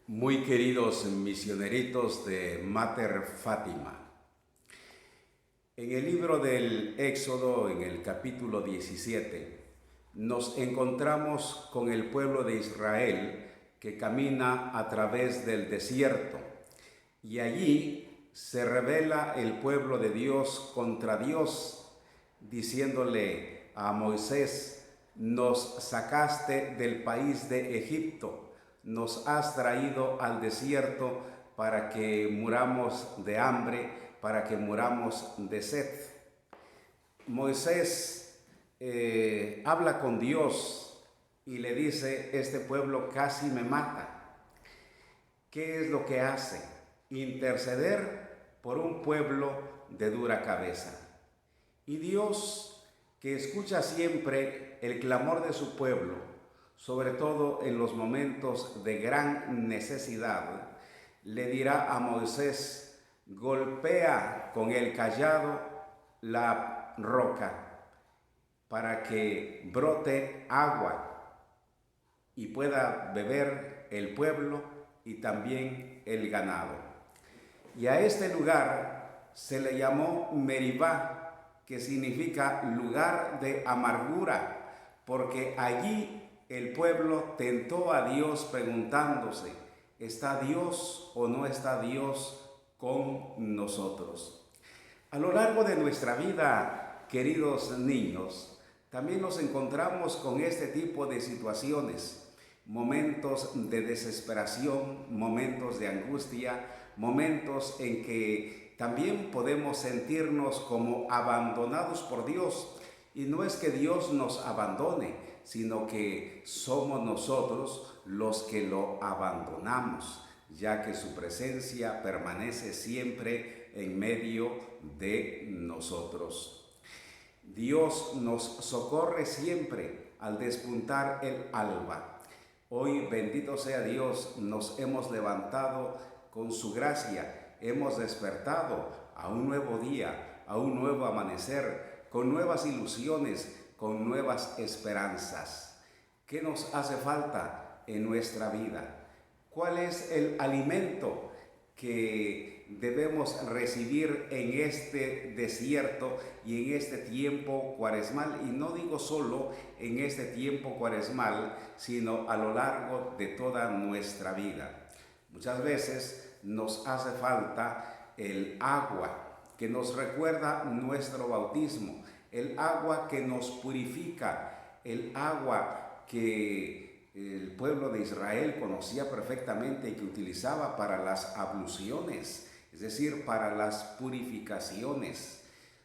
Muy queridos misioneritos de Mater Fátima, en el libro del Éxodo, en el capítulo 17, nos encontramos con el pueblo de Israel que camina a través del desierto, y allí se revela el pueblo de Dios contra Dios, diciéndole a Moisés: nos sacaste del país de Egipto, nos has traído al desierto para que muramos de hambre, para que muramos de sed. Moisés habla con Dios y le dice: este pueblo casi me mata. ¿Qué es lo que hace? Interceder por un pueblo de dura cabeza. Y Dios, que escucha siempre el clamor de su pueblo, sobre todo en los momentos de gran necesidad, le dirá a Moisés: golpea con el cayado la roca para que brote agua y pueda beber el pueblo y también el ganado. Y a este lugar se le llamó Meribá, que significa lugar de amargura, porque allí el pueblo tentó a Dios preguntándose: ¿está Dios o no está Dios con nosotros? A lo largo de nuestra vida, queridos niños, también nos encontramos con este tipo de situaciones, momentos de desesperación, momentos de angustia, momentos en que también podemos sentirnos como abandonados por Dios. Y no es que Dios nos abandone, sino que somos nosotros los que lo abandonamos, ya que su presencia permanece siempre en medio de nosotros. Dios nos socorre siempre al despuntar el alba. Hoy, bendito sea Dios, nos hemos levantado con su gracia, hemos despertado a un nuevo día, a un nuevo amanecer, con nuevas ilusiones, con nuevas esperanzas. ¿Qué nos hace falta en nuestra vida? ¿Cuál es el alimento que debemos recibir en este desierto y en este tiempo cuaresmal? Y no digo solo en este tiempo cuaresmal, sino a lo largo de toda nuestra vida. Muchas veces nos hace falta el agua que nos recuerda nuestro bautismo, el agua que nos purifica, el agua que el pueblo de Israel conocía perfectamente y que utilizaba para las abluciones, es decir, para las purificaciones.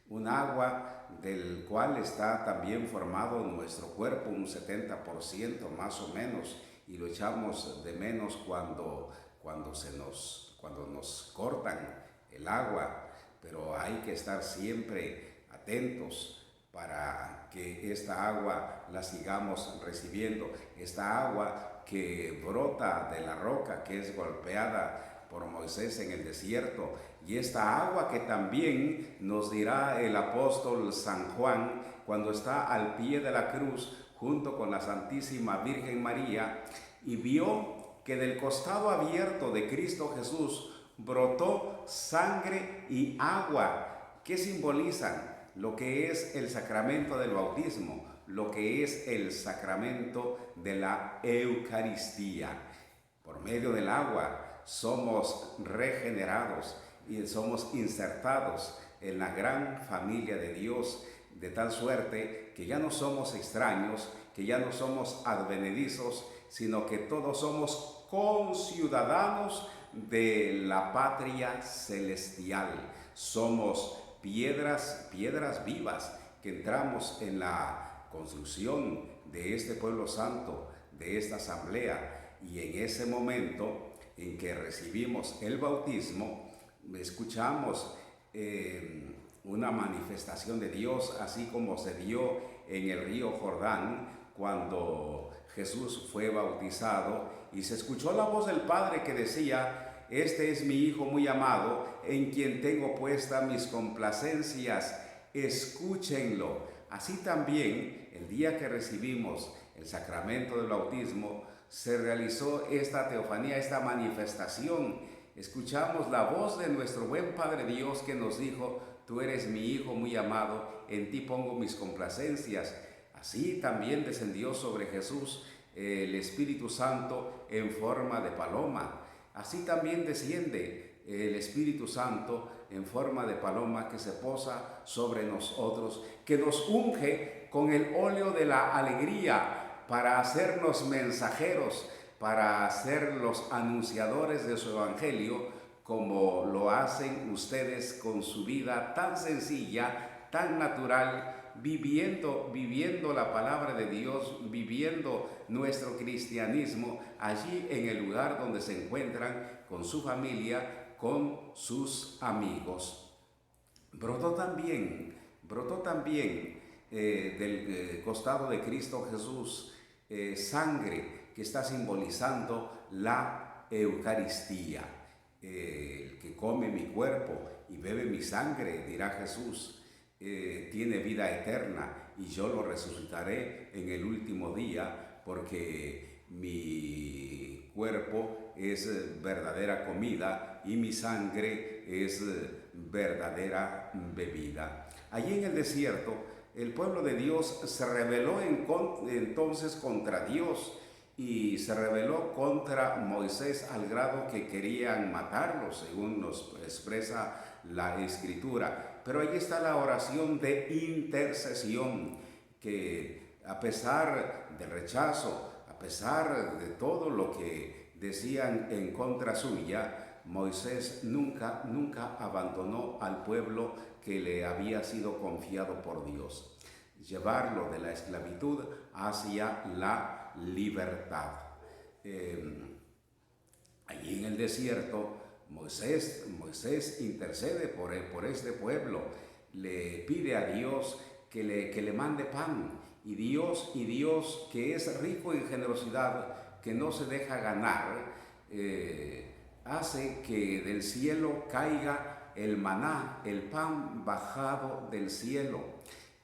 Un agua del cual está también formado nuestro cuerpo, un 70% más o menos, y lo echamos de menos cuando nos cortan el agua, pero hay que estar siempre atentos para que esta agua la sigamos recibiendo. Esta agua que brota de la roca, que es golpeada por Moisés en el desierto, y esta agua que también nos dirá el apóstol San Juan cuando está al pie de la cruz junto con la Santísima Virgen María y vio que del costado abierto de Cristo Jesús brotó sangre y agua. ¿Qué simbolizan? Lo que es el sacramento del bautismo, lo que es el sacramento de la Eucaristía. Por medio del agua somos regenerados y somos insertados en la gran familia de Dios, de tal suerte que ya no somos extraños, que ya no somos advenedizos, sino que todos somos conciudadanos de la patria celestial. Somos piedras vivas que entramos en la construcción de este pueblo santo, de esta asamblea, y en ese momento en que recibimos el bautismo, escuchamos una manifestación de Dios, así como se dio en el río Jordán cuando Jesús fue bautizado, y se escuchó la voz del Padre que decía: este es mi Hijo muy amado, en quien tengo puestas mis complacencias, escúchenlo. Así también, el día que recibimos el sacramento del bautismo, se realizó esta teofanía, esta manifestación. Escuchamos la voz de nuestro buen Padre Dios que nos dijo: tú eres mi Hijo muy amado, en ti pongo mis complacencias. Así también descendió sobre Jesús el Espíritu Santo en forma de paloma. Así también desciende el Espíritu Santo en forma de paloma que se posa sobre nosotros, que nos unge con el óleo de la alegría para hacernos mensajeros, para ser los anunciadores de su evangelio, como lo hacen ustedes con su vida tan sencilla, tan natural, viviendo la palabra de Dios, viviendo nuestro cristianismo allí en el lugar donde se encuentran, con su familia, con sus amigos. Brotó también del costado de Cristo Jesús sangre que está simbolizando la Eucaristía. El que come mi cuerpo y bebe mi sangre, dirá Jesús, tiene vida eterna, y yo lo resucitaré en el último día, porque mi cuerpo es verdadera comida y mi sangre es verdadera bebida. Allí en el desierto, el pueblo de Dios se rebeló entonces contra Dios, y se rebeló contra Moisés al grado que querían matarlo, según nos expresa la Escritura. Pero ahí está la oración de intercesión, que a pesar del rechazo, a pesar de todo lo que decían en contra suya, Moisés nunca abandonó al pueblo que le había sido confiado por Dios, llevarlo de la esclavitud hacia la libertad. Allí en el desierto, Moisés intercede por este pueblo, le pide a Dios que le mande pan, y Dios, que es rico en generosidad, que no se deja ganar, hace que del cielo caiga el maná, el pan bajado del cielo,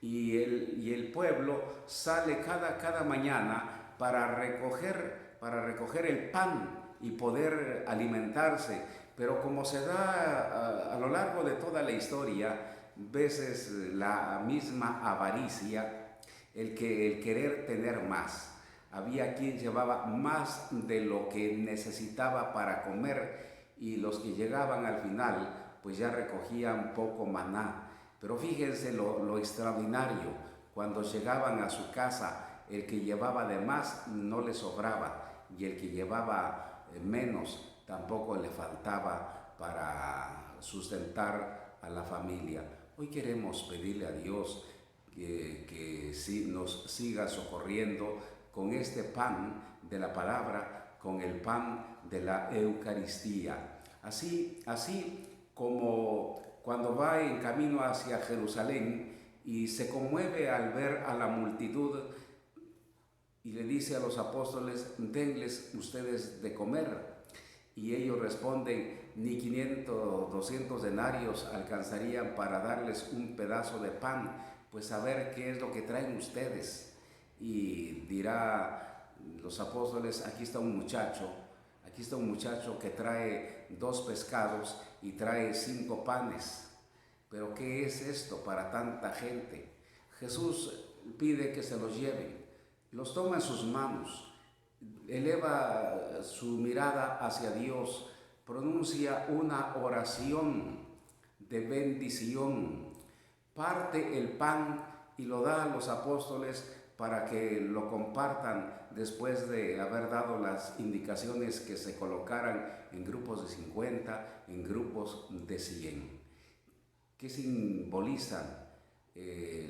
y el pueblo sale cada mañana para recoger el pan y poder alimentarse. Pero como se da a lo largo de toda la historia, veces la misma avaricia, el querer tener más. Había quien llevaba más de lo que necesitaba para comer, y los que llegaban al final pues ya recogían poco maná. Pero fíjense lo extraordinario: cuando llegaban a su casa, el que llevaba de más no le sobraba, y el que llevaba menos tampoco le faltaba para sustentar a la familia. Hoy queremos pedirle a Dios que nos siga socorriendo con este pan de la palabra, con el pan de la Eucaristía. Así como cuando va en camino hacia Jerusalén y se conmueve al ver a la multitud, y le dice a los apóstoles: denles ustedes de comer. Y ellos responden: ni 500, 200 denarios alcanzarían para darles un pedazo de pan, pues a ver qué es lo que traen ustedes. Y dirá los apóstoles: aquí está un muchacho que trae 2 pescados y trae 5 panes. Pero ¿qué es esto para tanta gente? Jesús pide que se los lleven, los toma en sus manos, eleva su mirada hacia Dios, pronuncia una oración de bendición, parte el pan y lo da a los apóstoles para que lo compartan, después de haber dado las indicaciones que se colocaran en grupos de 50, en grupos de 100. ¿Qué simbolizan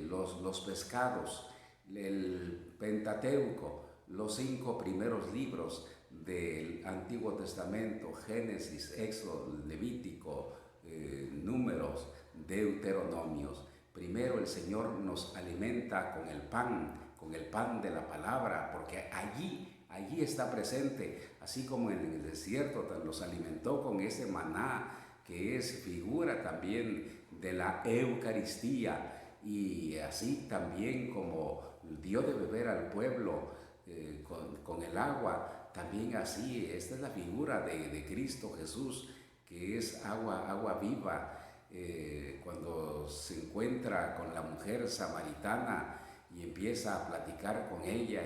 los pescados? El Pentateuco, los 5 primeros libros del Antiguo Testamento: Génesis, Éxodo, Levítico, Números, Deuteronomios. Primero el Señor nos alimenta con el pan de la palabra, porque allí está presente, así como en el desierto los alimentó con ese maná, que es figura también de la Eucaristía, y así también como dio de beber al pueblo con el agua, también así, esta es la figura de Cristo Jesús, que es agua viva. Cuando se encuentra con la mujer samaritana y empieza a platicar con ella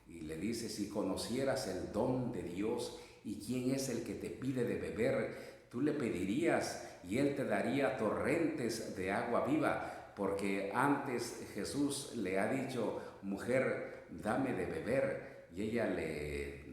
y le dice, si conocieras el don de Dios y quién es el que te pide de beber, tú le pedirías y él te daría torrentes de agua viva, porque antes Jesús le ha dicho, mujer, dame de beber, y ella le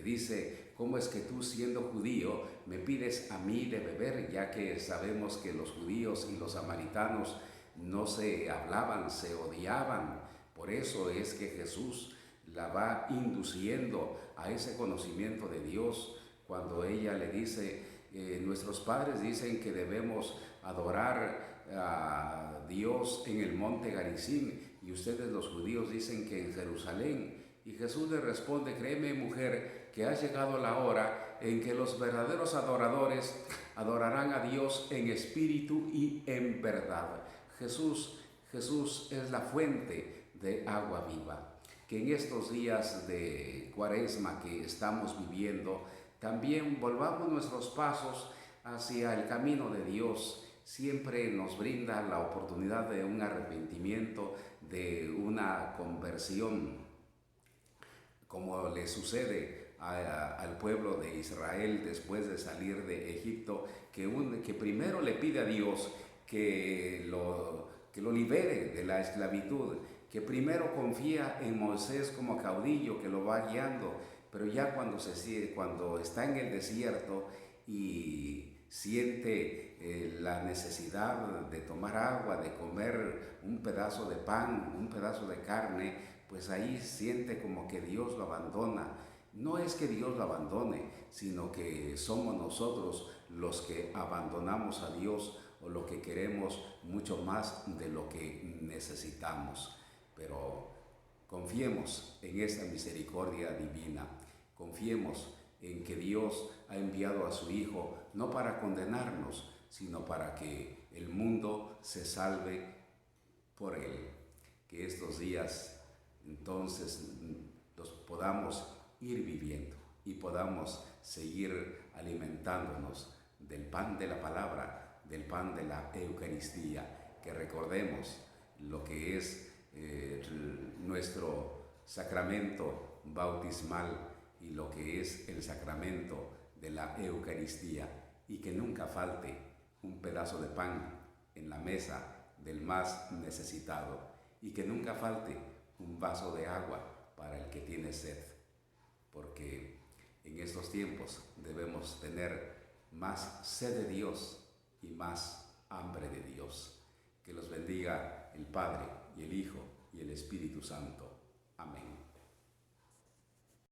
dice, ¿cómo es que tú, siendo judío, me pides a mí de beber? Ya que sabemos que los judíos y los samaritanos no se hablaban, se odiaban. Por eso es que Jesús la va induciendo a ese conocimiento de Dios, cuando ella le dice, nuestros padres dicen que debemos adorar a Dios en el monte Garizim, y ustedes los judíos dicen que en Jerusalén. Y Jesús le responde, créeme, mujer, que ha llegado la hora en que los verdaderos adoradores adorarán a Dios en espíritu y en verdad. Jesús es la fuente de agua viva. Que en estos días de Cuaresma que estamos viviendo, también volvamos nuestros pasos hacia el camino de Dios. Siempre nos brinda la oportunidad de un arrepentimiento, de una conversión, como le sucede al pueblo de Israel después de salir de Egipto, que primero le pide a Dios que lo libere de la esclavitud, que primero confía en Moisés como caudillo que lo va guiando, pero ya cuando está en el desierto y siente la necesidad de tomar agua, de comer un pedazo de pan, un pedazo de carne, pues ahí siente como que Dios lo abandona. No es que Dios lo abandone, sino que somos nosotros los que abandonamos a Dios, o lo que queremos mucho más de lo que necesitamos. Pero confiemos en esa misericordia divina, confiemos en que Dios ha enviado a su Hijo no para condenarnos, sino para que el mundo se salve por Él. Que estos días entonces los podamos ir viviendo y podamos seguir alimentándonos del pan de la palabra, del pan de la Eucaristía, que recordemos lo que es nuestro sacramento bautismal y lo que es el sacramento de la Eucaristía, y que nunca falte un pedazo de pan en la mesa del más necesitado, y que nunca falte un vaso de agua para el que tiene sed, porque en estos tiempos debemos tener más sed de Dios y más hambre de Dios. Que los bendiga el Padre y el Hijo y el Espíritu Santo.